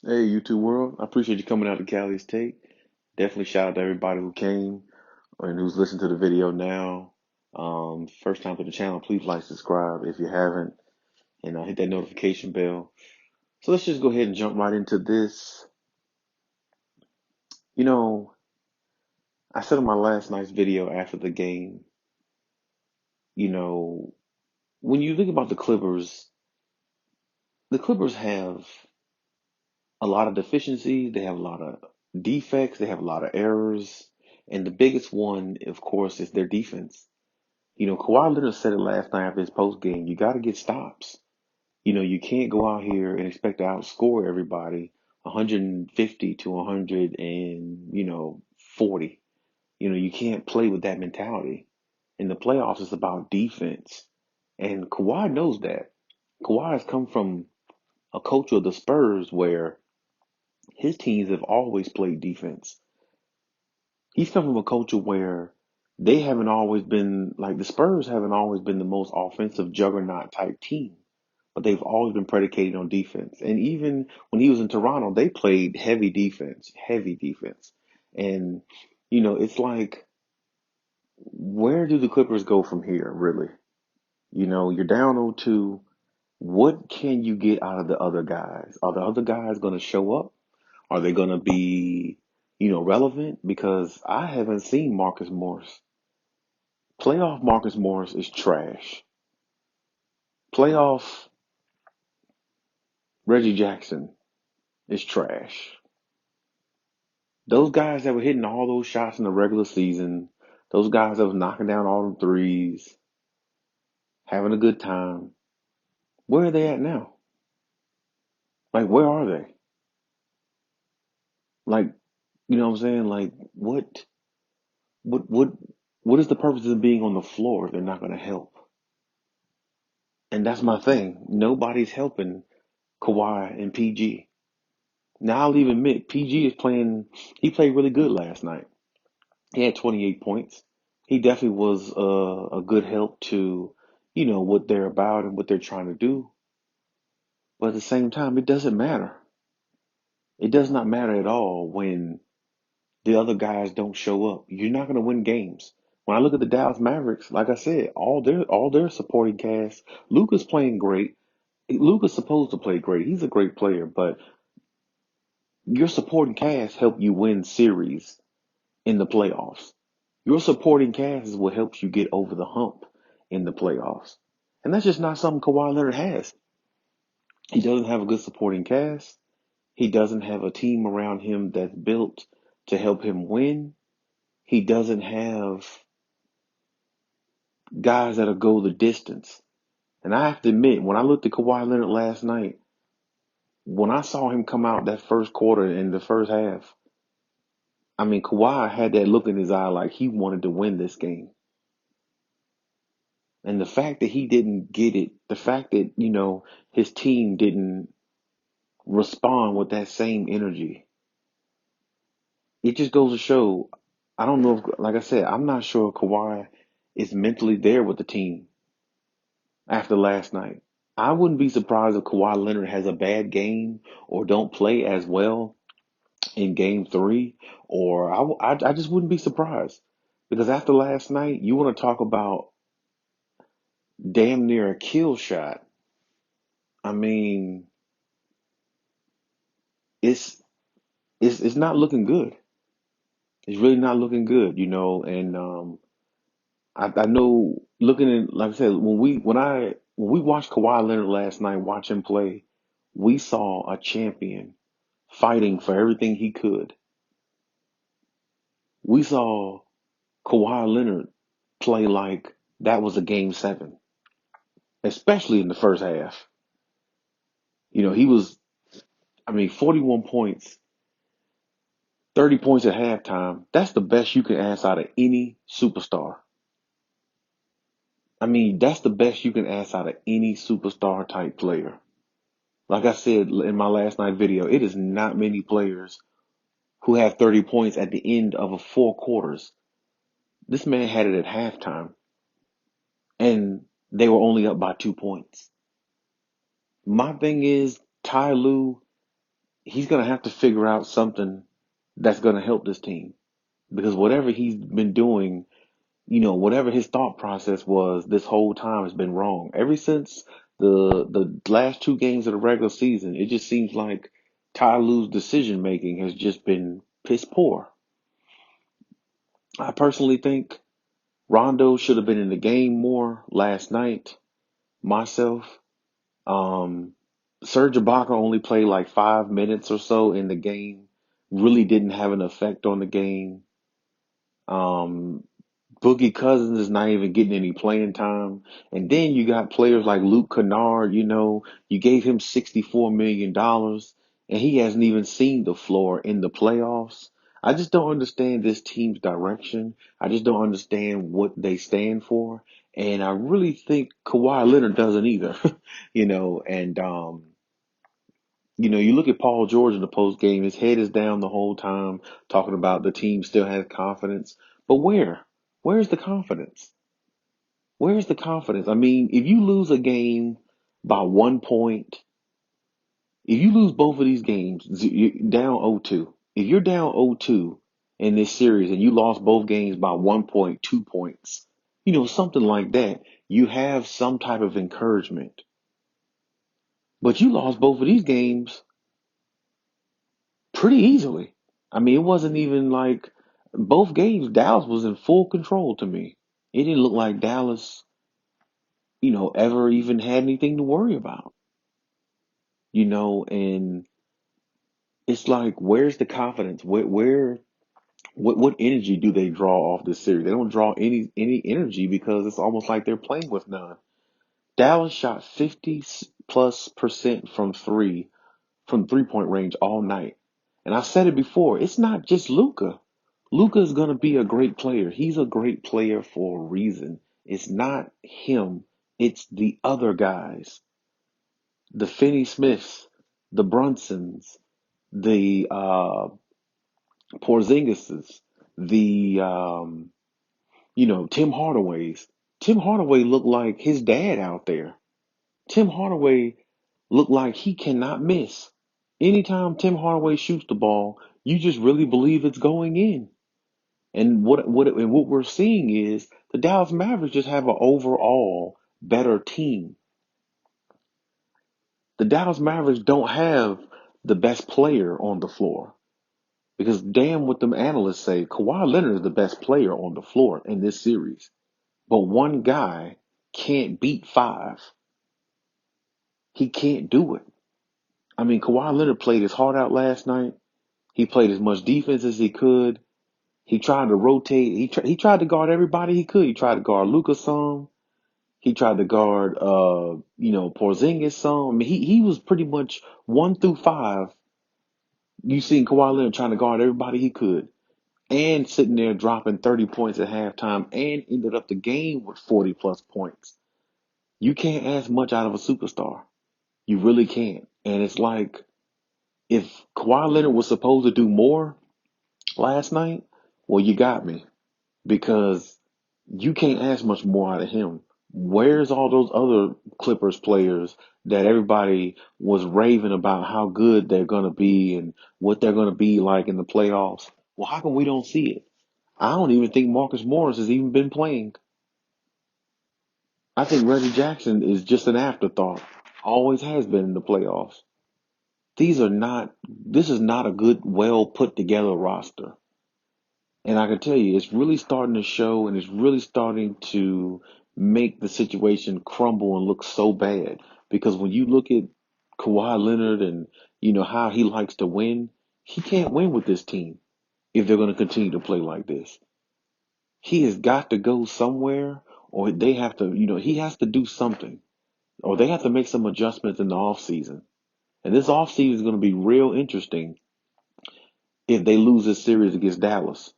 Hey, YouTube world. I appreciate you coming out to Khaliis Take. Definitely shout out to everybody who came and who's listening to the video now. First time to the channel, please like, subscribe if you haven't, and hit that notification bell. So let's just go ahead and jump right into this. You know, I said in my last night's video after the game, you know, when you think about the Clippers have a lot of deficiencies, they have a lot of defects, they have a lot of errors, and the biggest one, of course, is their defense. Kawhi Leonard said it last night after his post game. You got to get stops. You can't go out here and expect to outscore everybody 150 to 100 and, 40. You can't play with that mentality. In the playoffs, it's about defense. And Kawhi knows that. Kawhi has come from a culture of the Spurs where his teams have always played defense. He's come from a culture where they haven't always been like the Spurs haven't always been the most offensive juggernaut type team, but they've always been predicated on defense. And even when he was in Toronto, they played heavy defense, heavy defense. And it's like, where do the Clippers go from here, really? You're down 0-2. What can you get out of the other guys? Are the other guys going to show up? Are they going to be, relevant? Because I haven't seen Marcus Morris. Playoff Marcus Morris is trash. Playoff Reggie Jackson is trash. Those guys that were hitting all those shots in the regular season, those guys that was knocking down all them threes, having a good time, where are they at now? Like, where are they? Like, you know what I'm saying? Like, what, what, what is the purpose of being on the floor if they're not going to help? And that's my thing. Nobody's helping Kawhi and PG. Now I'll even admit PG is playing. He played really good last night. He had 28 points. He definitely was a good help to, what they're about and what they're trying to do. But at the same time, it doesn't matter. It does not matter at all when the other guys don't show up. You're not going to win games. When I look at the Dallas Mavericks, like I said, all their supporting cast, Luka's playing great. Luka's supposed to play great. He's a great player, but your supporting cast help you win series in the playoffs. Your supporting cast is what helps you get over the hump in the playoffs. And that's just not something Kawhi Leonard has. He doesn't have a good supporting cast. He doesn't have a team around him that's built to help him win. He doesn't have guys that'll go the distance. And I have to admit, when I looked at Kawhi Leonard last night, when I saw him come out that first quarter in the first half, I mean, Kawhi had that look in his eye like he wanted to win this game. And the fact that he didn't get it, the fact that, his team didn't respond with that same energy, it just goes to show, I don't know if, like I said, I'm not sure Kawhi is mentally there with the team after last night. I wouldn't be surprised if Kawhi Leonard has a bad game or don't play as well in game three, or I just wouldn't be surprised. Because after last night, you want to talk about damn near a kill shot. I mean, it's it's not looking good. It's really not looking good, and I know looking at like I said, when we watched Kawhi Leonard last night, watch him play, we saw a champion fighting for everything he could. We saw Kawhi Leonard play like that was a game seven, especially in the first half. He was, I mean, 41 points, 30 points at halftime. That's the best you can ask out of any superstar. I mean, that's the best you can ask out of any superstar type player. Like I said in my last night video, it is not many players who have 30 points at the end of a four quarters. This man had it at halftime, and they were only up by 2 points. My thing is, Ty Lue, he's going to have to figure out something that's going to help this team because whatever he's been doing, whatever his thought process was this whole time has been wrong. Ever since the last two games of the regular season, it just seems like Ty Lue's decision making has just been piss poor. I personally think Rondo should have been in the game more last night. Myself, um, Serge Ibaka only played like 5 minutes or so in the game. Really didn't have an effect on the game. Um, Boogie Cousins is not even getting any playing time. And then you got players like Luke Kennard, you gave him $64 million and he hasn't even seen the floor in the playoffs. I just don't understand this team's direction. I just don't understand what they stand for. And I really think Kawhi Leonard doesn't either, you look at Paul George in the post game, his head is down the whole time, talking about the team still has confidence. But where? Where's the confidence? Where's the confidence? I mean, if you lose a game by 1 point, if you lose both of these games, you're down 0-2. If you're down 0-2 in this series and you lost both games by 1 point, 2 points, something like that, you have some type of encouragement. But you lost both of these games pretty easily. I mean, it wasn't even like both games, Dallas was in full control to me. It didn't look like Dallas, ever even had anything to worry about, and it's like, where's the confidence? What energy do they draw off this series? They don't draw any energy because it's almost like they're playing with none. Dallas shot 50 plus percent from 3 point range all night. And I said it before, it's not just Luka. Luka is going to be a great player. He's a great player for a reason. It's not him. It's the other guys, the Finney Smiths, the Brunsons, the Porzingises, the Tim Hardaway's. Tim Hardaway looked like his dad out there. Tim Hardaway looked like he cannot miss. Anytime Tim Hardaway shoots the ball, you just really believe it's going in. And what we're seeing is the Dallas Mavericks just have an overall better team. The Dallas Mavericks don't have the best player on the floor. Because damn what them analysts say, Kawhi Leonard is the best player on the floor in this series. But one guy can't beat five. He can't do it. I mean, Kawhi Leonard played his heart out last night. He played as much defense as he could. He tried to rotate. He tried to guard everybody he could. He tried to guard Luka some. He tried to guard Porzingis some. I mean, he was pretty much 1 through 5. You seen Kawhi Leonard trying to guard everybody he could, and sitting there dropping 30 points at halftime, and ended up the game with 40 plus points. You can't ask much out of a superstar. You really can't. And it's like, if Kawhi Leonard was supposed to do more last night, well, you got me, because you can't ask much more out of him. Where's all those other Clippers players that everybody was raving about how good they're going to be and what they're going to be like in the playoffs? Well, how come we don't see it? I don't even think Marcus Morris has even been playing. I think Reggie Jackson is just an afterthought. Always has been in the playoffs. This is not a good, well put together roster. And I can tell you, it's really starting to show, and it's really starting to make the situation crumble and look so bad. Because when you look at Kawhi Leonard and how he likes to win, he can't win with this team if they're going to continue to play like this. He has got to go somewhere, or they have to, he has to do something, or they have to make some adjustments in the off season. And this off season is going to be real interesting if they lose this series against Dallas.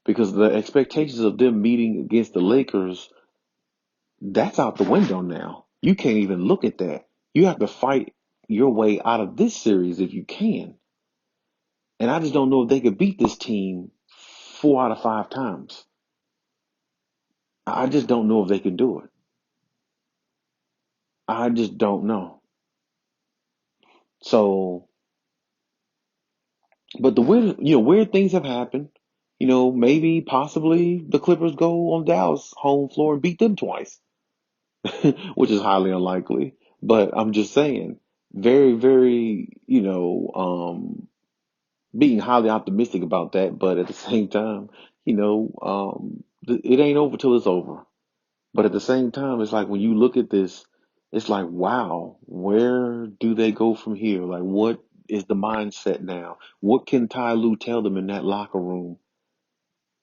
Because the expectations of them meeting against the Lakers, that's out the window now. You can't even look at that. You have to fight your way out of this series if you can. And I just don't know if they could beat this team 4 out of 5 times. I just don't know if they can do it. I just don't know. So But the weird things have happened. Maybe possibly the Clippers go on Dallas home floor and beat them twice, which is highly unlikely. But I'm just saying, very, very, being highly optimistic about that. But at the same time, it ain't over till it's over. But at the same time, it's like when you look at this, it's like, wow, where do they go from here? Like, what is the mindset now? What can Ty Lue tell them in that locker room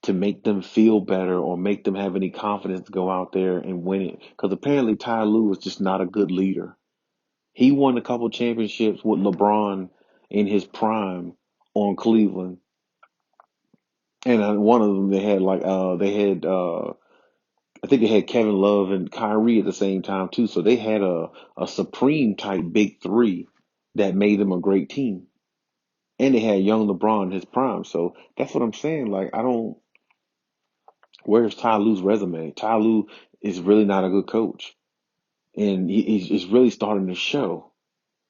to make them feel better or make them have any confidence to go out there and win it? Because apparently Ty Lue is just not a good leader. He won a couple championships with LeBron in his prime on Cleveland, and one of them I think they had Kevin Love and Kyrie at the same time too. So they had a supreme type big three that made them a great team. And they had young LeBron in his prime. So that's what I'm saying. Like, where's Ty Lue's resume? Ty Lue is really not a good coach. And he's really starting to show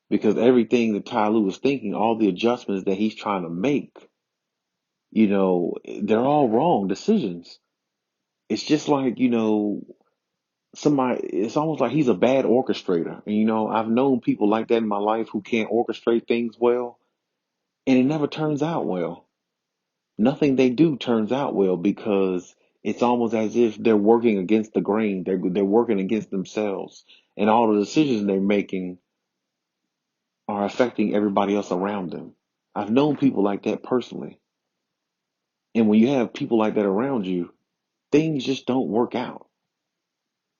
because everything that Ty Lue is thinking, all the adjustments that he's trying to make, they're all wrong decisions. It's just like, it's almost like he's a bad orchestrator. And I've known people like that in my life who can't orchestrate things well, and it never turns out well. Nothing they do turns out well because it's almost as if they're working against the grain. They're working against themselves, and all the decisions they're making are affecting everybody else around them. I've known people like that personally, and when you have people like that around you, things just don't work out.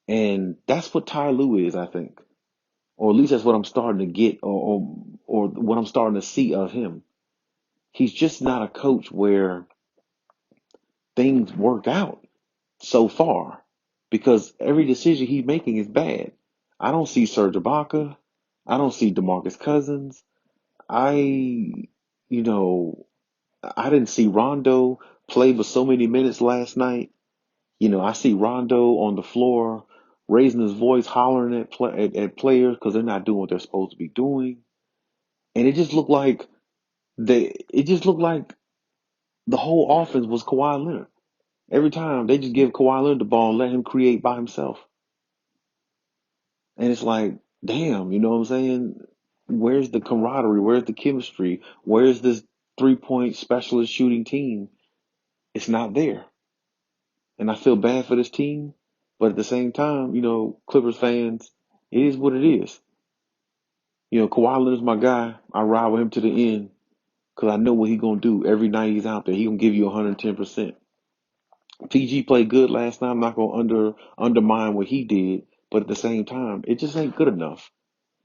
And that's what Ty Lue is, I think. Or at least that's what I'm starting to get, or what I'm starting to see of him. He's just not a coach where things work out so far because every decision he's making is bad. I don't see Serge Ibaka. I don't see DeMarcus Cousins. I, you know, I didn't see Rondo play for so many minutes last night. I see Rondo on the floor raising his voice, hollering at players because they're not doing what they're supposed to be doing. And it just looked like the whole offense was Kawhi Leonard. Every time they just give Kawhi Leonard the ball and let him create by himself. And it's like, damn, you know what I'm saying? Where's the camaraderie? Where's the chemistry? Where's this 3-point specialist shooting team? It's not there. And I feel bad for this team. But at the same time, Clippers fans, it is what it is. Kawhi Leonard's my guy. I ride with him to the end because I know what he's going to do every night he's out there. He's going to give you 110%. PG played good last night. I'm not going to undermine what he did, but at the same time, it just ain't good enough.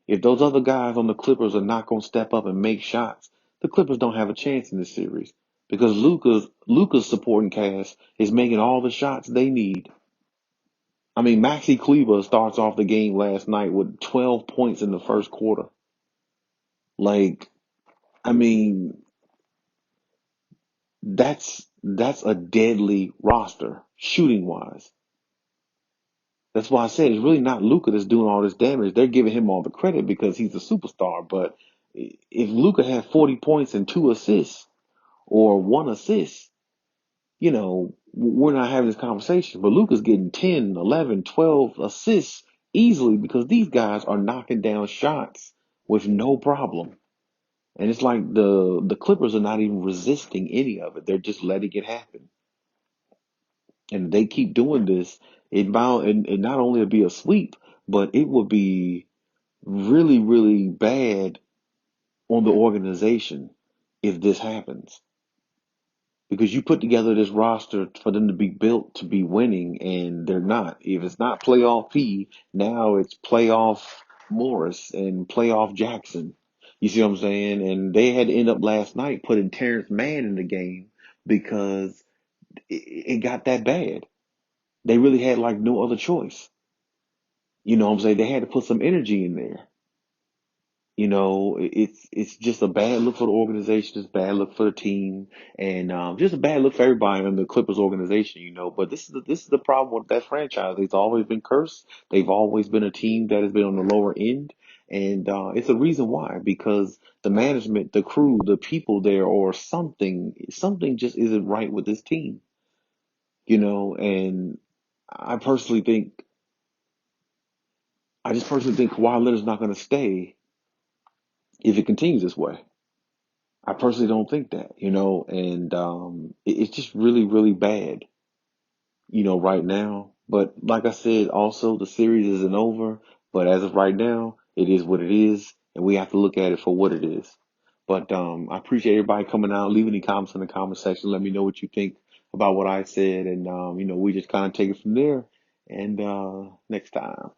If those other guys on the Clippers are not going to step up and make shots, the Clippers don't have a chance in this series because Luka's supporting cast is making all the shots they need. I mean, Maxi Kleber starts off the game last night with 12 points in the first quarter. Like, I mean, that's a deadly roster shooting wise. That's why I said it's really not Luka that's doing all this damage. They're giving him all the credit because he's a superstar. But if Luka had 40 points and 2 assists or 1 assist, we're not having this conversation. But Luka's getting 10, 11, 12 assists easily because these guys are knocking down shots with no problem. And it's like the Clippers are not even resisting any of it. They're just letting it happen. And they keep doing this, it not only will be a sweep, but it will be really, really bad on the organization if this happens. Because you put together this roster for them to be built to be winning, and they're not. If it's not playoff P, now it's playoff Morris and playoff Jackson. You see what I'm saying? And they had to end up last night putting Terrence Mann in the game because it got that bad. They really had like no other choice. You know what I'm saying? They had to put some energy in there. It's just a bad look for the organization. It's a bad look for the team, and just a bad look for everybody in the Clippers organization. But this is the problem with that franchise. They've always been cursed. They've always been a team that has been on the lower end, And it's a reason why, because the management, the crew, the people there, or something just isn't right with this team, and I personally think, I just personally think Kawhi Leonard's not going to stay if it continues this way. I personally don't think that, and it's just really, really bad, right now. But like I said, also the series isn't over. But as of right now, it is what it is, and we have to look at it for what it is. But I appreciate everybody coming out, leaving any comments in the comment section. Let me know what you think about what I said, and we just kind of take it from there. And next time.